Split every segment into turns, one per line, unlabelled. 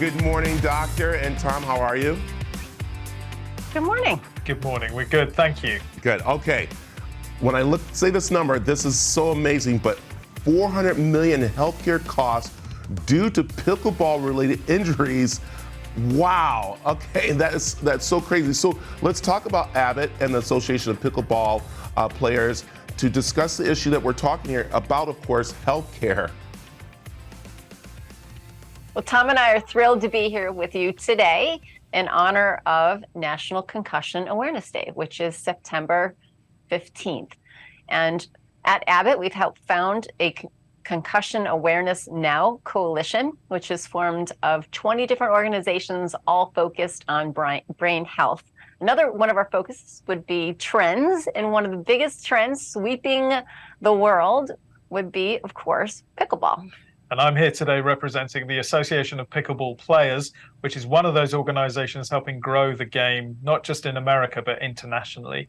Good morning, Doctor. And Tom, how are you?
Good morning.
Good morning. We're good. Thank you.
Good. Okay. When I say this number, this is so amazing, but 400 million in healthcare costs due to pickleball-related injuries. Wow. Okay, that's so crazy. So let's talk about Abbott and the Association of Pickleball Players to discuss the issue that we're talking here about, of course, healthcare.
Well, Tom and I are thrilled to be here with you today in honor of National Concussion Awareness Day, which is September 15th. And at Abbott, we've helped found a Concussion Awareness Now coalition, which is formed of 20 different organizations, all focused on brain health. Another one of our focuses would be trends, and one of the biggest trends sweeping the world would be, of course, pickleball.
And I'm here today representing the Association of Pickleball Players, which is one of those organizations helping grow the game, not just in America, but internationally.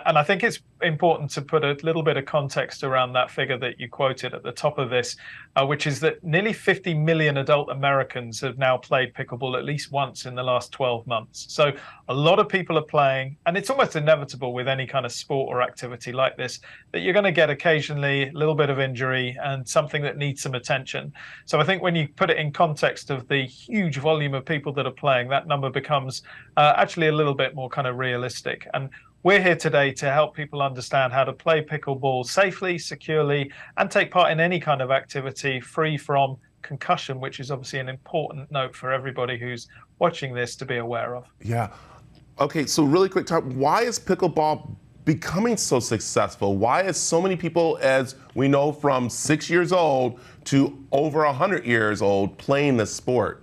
And I think it's important to put a little bit of context around that figure that you quoted at the top of this, which is that nearly 50 million adult Americans have now played pickleball at least once in the last 12 months. So a lot of people are playing, and it's almost inevitable with any kind of sport or activity like this, that you're going to get occasionally a little bit of injury and something that needs some attention. So I think when you put it in context of the huge volume of people that are playing, that number becomes actually a little bit more kind of realistic. And we're here today to help people understand how to play pickleball safely, securely, and take part in any kind of activity free from concussion, which is obviously an important note for everybody who's watching this to be aware of.
Yeah. Okay, so really quick, Tom, why is pickleball becoming so successful? Why is so many people, as we know, from 6 years old to over 100 years old playing this sport?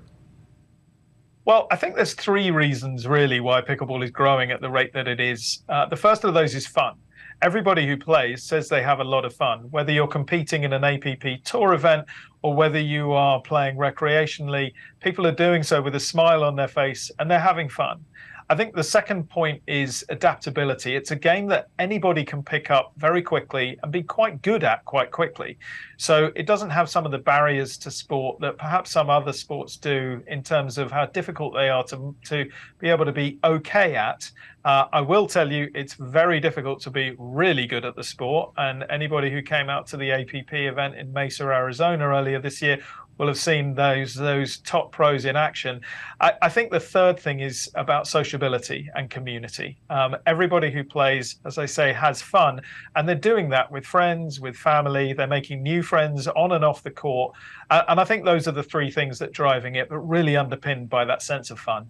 Well, I think there's three reasons really why pickleball is growing at the rate that it is. The first of those is fun. Everybody who plays says they have a lot of fun, whether you're competing in an APP tour event or whether you are playing recreationally. People are doing so with a smile on their face and they're having fun. I think the second point is adaptability. It's a game that anybody can pick up very quickly and be quite good at quite quickly. So it doesn't have some of the barriers to sport that perhaps some other sports do in terms of how difficult they are to be able to be okay at. I will tell you, it's very difficult to be really good at the sport. And anybody who came out to the APP event in Mesa, Arizona earlier this year will have seen those top pros in action. I think the third thing is about sociability and community. Everybody who plays, as I say, has fun, and they're doing that with friends, with family. They're making new friends on and off the court. And I think those are the three things that are driving it, but really underpinned by that sense of fun.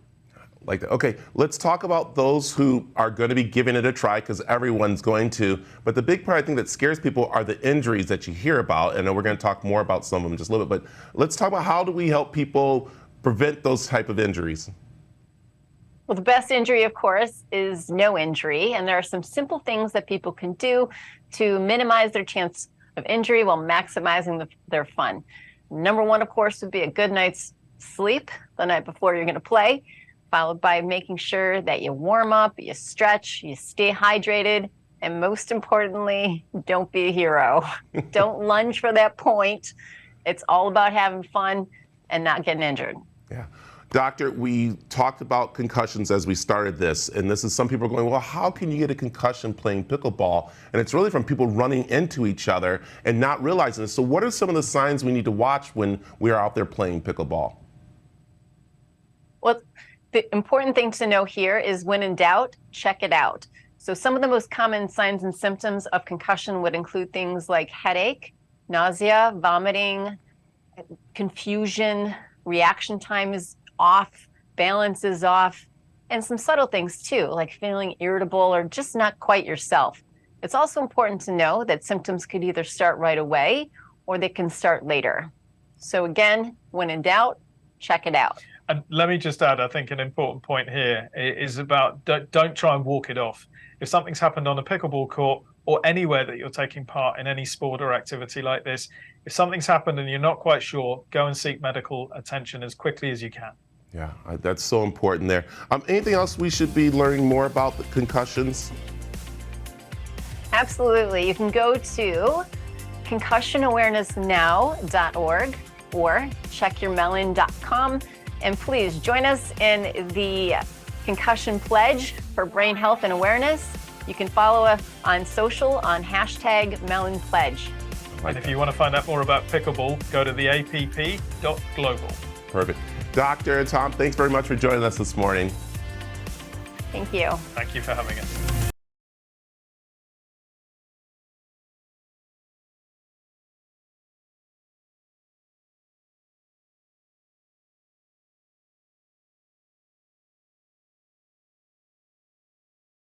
Like that. Okay, let's talk about those who are going to be giving it a try, because everyone's going to. But the big part I think that scares people are the injuries that you hear about. And we're going to talk more about some of them in just a little bit. But let's talk about how do we help people prevent those type of injuries?
Well, the best injury, of course, is no injury. And there are some simple things that people can do to minimize their chance of injury while maximizing their fun. Number one, of course, would be a good night's sleep the night before you're going to play, followed by making sure that you warm up, you stretch, you stay hydrated, and most importantly, don't be a hero. Don't lunge for that point. It's all about having fun and not getting injured.
Yeah. Doctor, we talked about concussions as we started this, and this is some people are going, well, how can you get a concussion playing pickleball? And it's really from people running into each other and not realizing this. So what are some of the signs we need to watch when we are out there playing pickleball?
Well, the important thing to know here is when in doubt, check it out. So some of the most common signs and symptoms of concussion would include things like headache, nausea, vomiting, confusion, reaction time is off, balance is off, and some subtle things too, like feeling irritable or just not quite yourself. It's also important to know that symptoms could either start right away or they can start later. So again, when in doubt, check it out.
And let me just add, I think an important point here is about don't try and walk it off. If something's happened on a pickleball court or anywhere that you're taking part in any sport or activity like this, if something's happened and you're not quite sure, go and seek medical attention as quickly as you can.
Yeah, that's so important there. Anything else we should be learning more about the concussions?
Absolutely. You can go to concussionawarenessnow.org or checkyourmelon.com And please join us in the Concussion Pledge for brain health and awareness. You can follow us on social on #MelonPledge.
And if you want to find out more about pickleball, go to the app.global.
Perfect. Dr. and Tom, thanks very much for joining us this morning.
Thank you.
Thank you for having us.